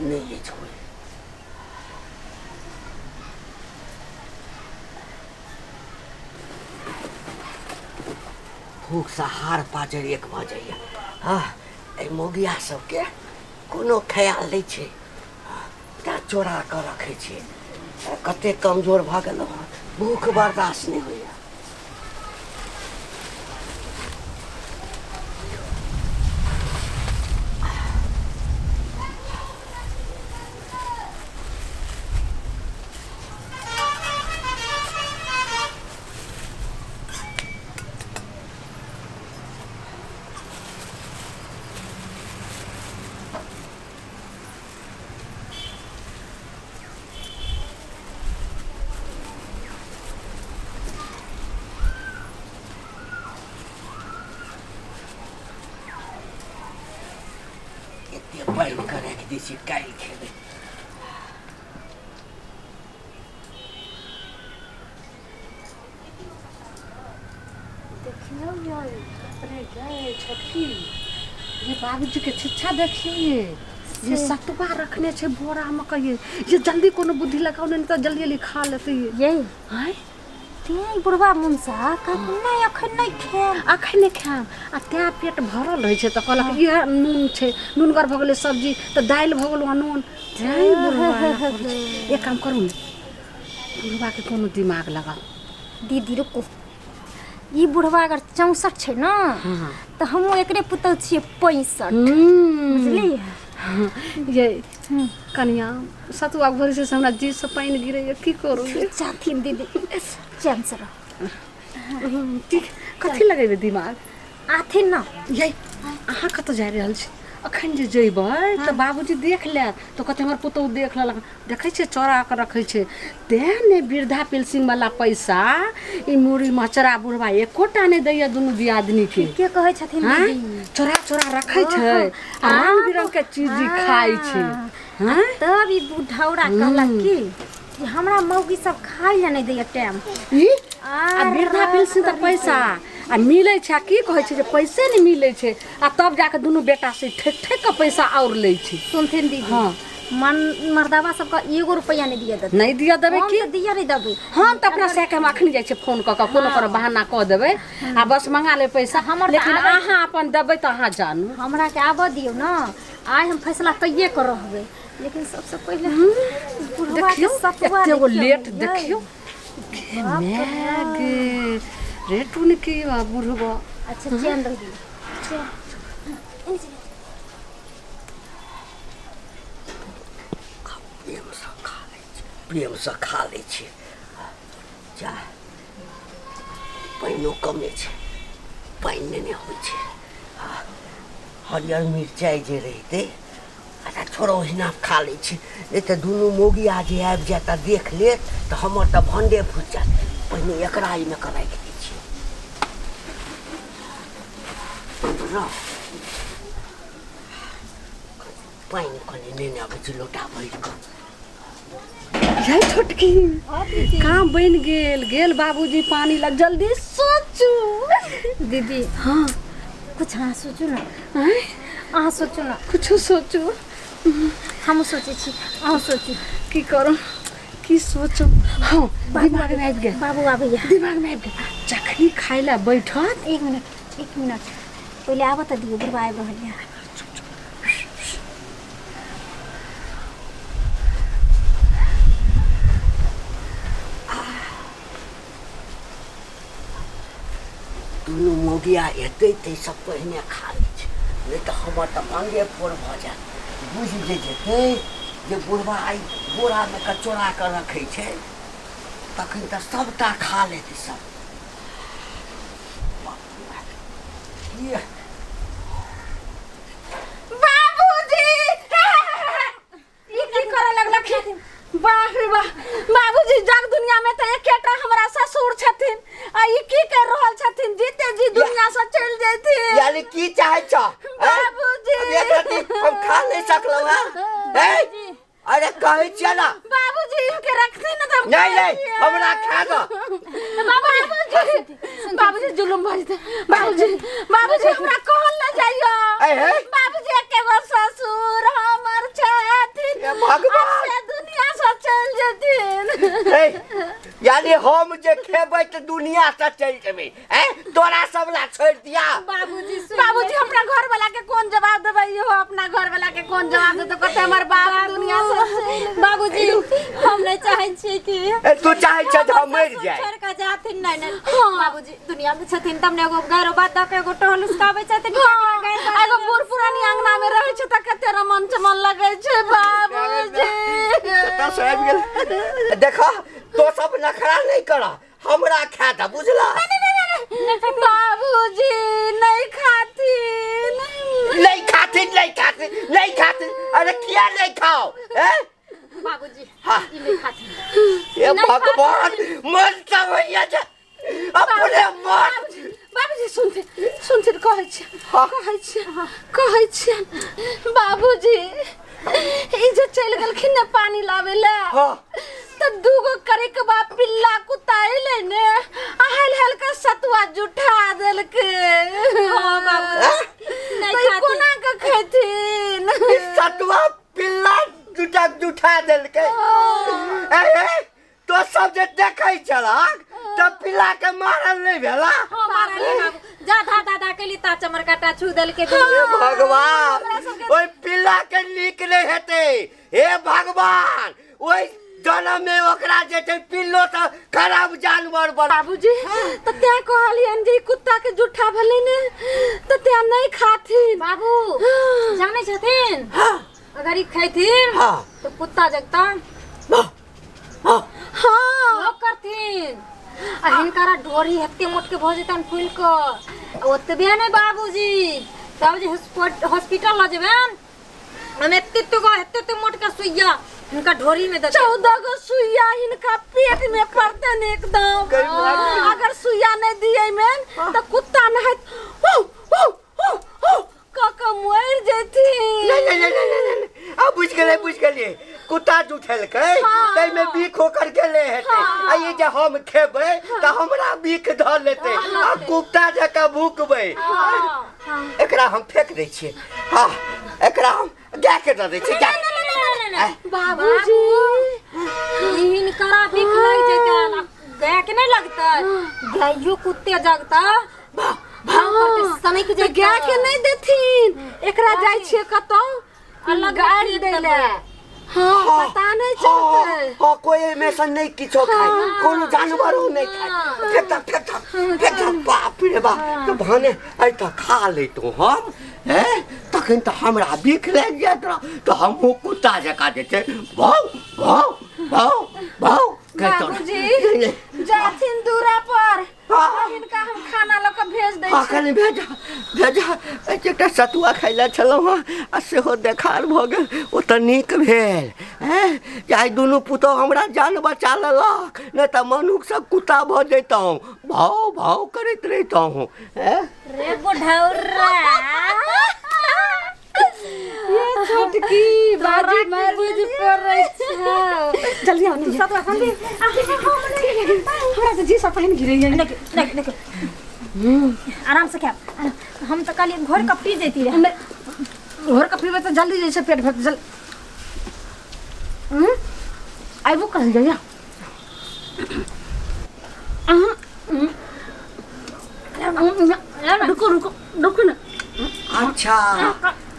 नहीं छोड़ भूख से हार पाजर एक भ जाइए। हाँ मोगिया सबके कोनो ख्याल नहीं छे। क्या चोरा कर रखे छे। कते कमजोर भ गेलो भूख बर्दाश्त नहीं होइया। बैल करे कि देसी काल खेबे। देखियो यार अपने गए छटकी ये बाबूजी के छिछा देखिए ये सतुआ रखने छे बोरा में कहिए ये जल्दी कोनो बुद्धि लगाओ नहीं तो जल्दी जल्दी खा लेते ये हाय ते बुढ़वा मुंसा कखने अखन नहीं खाम अखने खाम आ त्या पेट भरल रहे छे त कहलक ये नून छे नूनगर भ गेले सब्जी त दाल भ गेलो नून जय बुढ़वा एक काम करू बुढ़वा के कोनो दिमाग लगाओ। दीदी रुको ई बुढ़वा अगर 64 छे ना त हम एकरे पुतल छिए 65 बुझली ये कन्या सतुआ भरी से हमरा जी से पानी गिरे की करू चाथिन दीदी चैन से ठीक कथी लगेबे दिमाग आथे ना ये अहाँ कत जा रहल छी अखन जे जइबै त बाबूजी देख ले तो कते हमर पुतौ देख लेलक देखै छै चोरा के रखै छै तेने वृद्धा पेंशन वाला पैसा ई मुड़ी मचरा बुढ़वा एकोटा ने दैया दुनु दियादनी के कहै छथिन दीदी चोरा चोरा रखै छै आ रंग बिरंग के चीज खाइ छै। हां तब ई बुढ़ौरा कहलक कि हमरा मौगी सब खाइ ले नहीं दैया टाइम ई आ वृद्धा पेंशन त पैसा आ मिले छै की कहै छै जे पैसे नहीं मिले छै आ तब जाके दुनु बेटा से ठेक ठेक के पैसा और ले छै। सुनथिन दीदी हां मर्दावा सबका 1 रुपया नहीं दिया देते नहीं दिया देबे की दिया नहीं देबे हम त अपना से के हम अखनी जाय छै फोन क के कोनो कोनो बहाना क देबे आ बस मंगा ले पैसा हमर लेकिन अहाँ अपन देबे त अहाँ जानू हमरा के आबो दियो ना आइ हम फैसला कइये कर रहबे लेकिन सबसे पहले देखियो एते वो लेट देखियो मैग रेटून की बुढ़वा अच्छा चैन रह दी प्रेम से खा ले छे। जा पाइनो कमे छे पाइन नहीं होइ छे। हरियर मिर्चाई जे रहते अच्छा छोड़ो हिना खा ले छी ए त दुनु मोगी आज आबि जाता देख ले त हमर त भंडे फुट जात पहिने एकरा ई में कराई के दी छी। पाइन कने ने आबे छ लोटा भइल क ये छोटकी काम बन गेल बाबूजी पानी ला जल्दी सोचू दीदी हाँ कुछ हाँ सोचू ना अहाँ सोचू ना कुछ सोचू हम सोचे छी अहाँ सोचू की करूं की सोचू हाँ दिमाग में आबि गेल बाबू आबैया दिमाग में आबि गेल जखनी खाइ ला बैठत 1 मिनट पहले आबो त दियो बुढ़वा आबि रहलिया दुनू मोगिया एते ते सब पहिने खा लै छै नहीं तो हमर त अंगे फोड़ भ जात बुझ जे जेते जे बुढ़वा आई बोरा में कचोरा के रखे छै तखन त सबटा खा लेते सब। बाबूजी ई की करे लगलखिन वाह रे वाह बाबूजी जग दुनिया में त एकेटा हमरा ससुर छथिन आ ई की कर रहल छथिन जीते जी दुनिया से चल जैथिन यानी की चाहे छ बाबूजी हम खा नहीं सकलो है अरे कहै छियै ना बाबूजी के रखती ना तब नहीं हमरा खा दो बाबूजी जुलुम भजते बाबूजी हमरा कहल ना जाइयो बाबूजी के ससुर हमर छथिन भगवान से दुनिया से चल जतिन यानी हम जे खेबै त दुनिया से चल जेबै तोरा सब ला छोड़ दिया बाबूजी अपना घर वाला के कौन जवाब देबै हो अपना घर वाला के कौन जवाब दे तो कहते हमर बाप दुनिया से बाबूजी हम नहीं चाहै छी कि तू चाहै छ हम मर जाय छोड़ के जाथिन नहीं बाबूजी दुनिया में छथिन तमने एगो घर बात द के एगो टहल उसकाबै छथिन एगो बूढ़ पुरानी अंगना में रहै छ त कते मन से मन लगै छै बाबूजी कता सब गेल देखा तो सब नखरा नहीं करा हमरा खा द बुझला बाबूजी नहीं खाती नहीं खाती अरे क्या नहीं खाओ बाबूजी हाँ ई नहीं खाती ये भगवान मन सब भैया जा अपने मन बाबूजी सुनते कहै छी बाबूजी ई जे चल गेलखिन ने पानी लावे ला त दूगो करे के बा पिल्ला कुत्ता आइले ने आहल हल्का सतुआ जुठा देलके हां बाबूजी नहीं खाती कोना के खैथिन सतुआ पिल्ला जुठा देलके तो सब जे देखै छलक त पिल्ला के मारल नहीं भेला मारले बाबू जा दादा के लिता चमर काटा छू देलके भगवान ओइ पिल्ला के नीक नहीं हेते हे भगवान ओइ जन्म में ओकरा जे छै पिल्लो त खराब जानवर बन बाबूजी त त्या कहलियन जे कुत्ता के जुठा भले ने त त्या नहीं खाथिन बाबू जाने छथिन अगर ई खैथिन तो कुत्ता जगता हां करथिन हिनकारा ढोरी हत्ते मोट के भ जेतन फूल क ओतबे नै बाबूजी तब जे हॉस्पिटल ल जेबन हम एत्ते मोट का सुइया इनका ढोरी में 14 गो सुइया इनका पेट में पड़तन एकदम अगर सुइया नहीं दिए में तो कुत्ता नहीं काका मर जेती नहीं अब बुझ गेले कुत्ता जुठेलकै तै में बीख होकर गेले हेते आ ये जे हम खेबै त हमरा बीख ध लेते आ कुत्ता जका भूकबै एकरा हम फेंक दै छियै हां एकरा हम गाय के द दै छियै बाबूजी इनकरा बीख लग जेतै गाय के नहीं लगता गायो कुत्ते जगता समय के गाय के नहीं देथिन एकरा जाय छियै कतौ अलग गाय देले हां पता नहीं चलते हां कोई में से नहीं किछो खाय कोनो जानवर नहीं खाय फेंक बाप रे बाप तो भने आई त खा ले तो हम तखन तो हमरा बीख लग जात तो हम कुत्ता जका देते भाव बाबूजी जाथिन दूरा पर इनका हम खाना ल के भेज दै छी खाली भेजा एकटा सतुआ खाइला छलौ आ सेहो देखार भ गेल ओ त नीक भेल जाय दुनू पुतो हमरा जान बचा लेलक न त मनुख सब कुत्ता भ जैतौ भाव करैत रहितौ रे बुढ़ौरा ये छोटकी बाजी पर रही छ जल्दी आओ नहीं सब संगे हमरा से जी सब पानी गिरे नहीं आराम से क्या हम तो कल घोर का पी देती है घोर का पीबे तो जल्दी जैसे पेट भर जल आइबो कर जाइया रुको ना अच्छा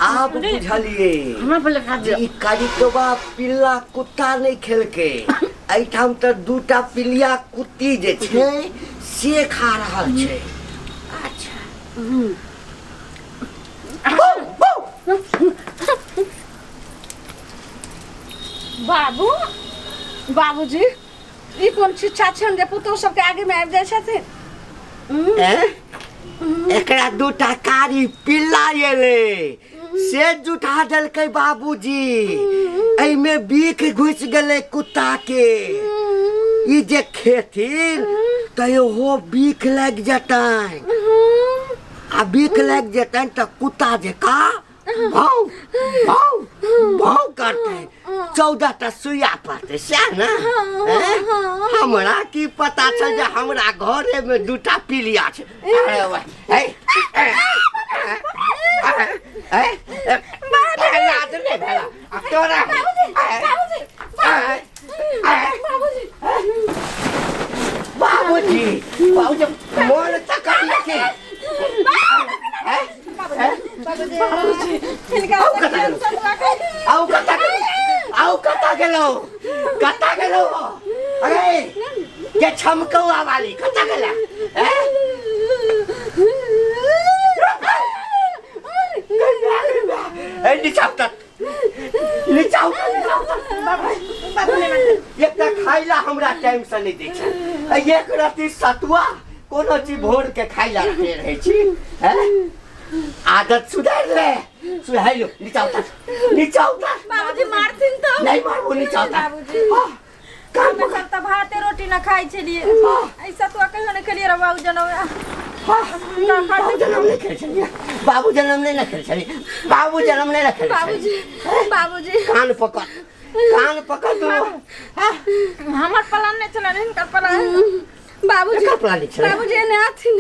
आप बुझलिए हमरा पहले खा दियो ई कारितोबा पिल्ला कुत्ता नहीं खेलके एठाम त दूटा पिलिया कुत्ती जे छै से खा रहल छै अच्छा बाबूजी ई कोन शिक्षा छन जे पुतो सब के आगे में आबि जाय छथिन एकरा दूटा कारी पिल्ला एले से जुठा देलकै बाबूजी एमे बीख घुस गेलै कुत्ता के ई जे खेथिन तयो हो बीख लग जतन आ बीख लग जतन त कुत्ता जका भाव करते 14टा सुइया पड़ते सह ना हमरा की पता छल जे हमरा घरे में दूटा पिलिया छै लाज नहीं भेला तोरा बाबूजी बाबूजी मोर तक लेके आओ कता गेलो अरे ये छमकौआ वाली कता गेला ए निचाउ एक खाइला हमरा टाइम से नहीं दै छै एक राति सतुआ कोनो चीज भोर के खाइला रखे रहै छी हैं आदत सुधार ले सुधाइलो निचाउ बाबूजी मारथिन त नहीं मारबो निचाउ बाबूजी काम में सब त भाते रोटी न खाइ छलिए ऐसा तो कहियो न खेलिए रे बाबू जनवा बाबू जन्म नहीं खेल छली बाबू जन्म नहीं खेल बाबूजी कान पकड़ दो हमर प्लान नहीं चला इनका प्लान बाबूजी ने आथिन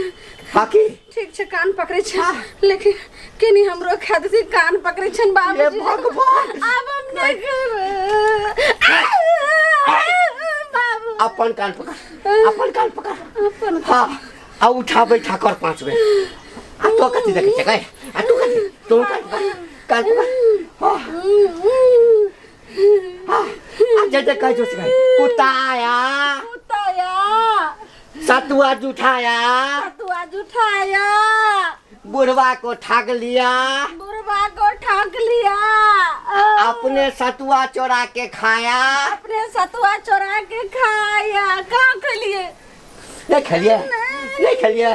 बाकी ठीक छै कान पकड़े छै लेकिन केनी हमरो खादसी कान पकड़े छन बाबूजी भगवान अब हम नहीं बाबू अपन कान पकड़ हां आ उठा बैठा कर 5 बेर आ तो कथि देखे छै गए आ तू कथि तो कान पकड़ हां आ जे कह जो छै कुताया सतुआ जुठाया बुढ़वा को ठग लिया अपने सतुआ चोरा के खाया कहाँ खलिए नहीं खलिए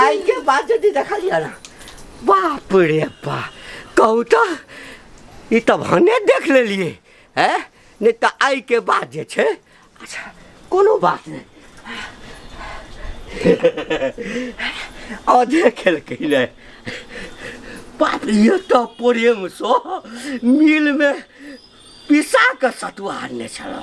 आई के बाद यदि देखा लिया ना बाप रे बा कहू तो ये तब हने देख लेलिए है नहीं तो आई के बाद जे छे अच्छा कोनो बात नहीं आधे खेल के बाप ये तो प्रेम सो मिल में पिसा के सतुआ आने चलो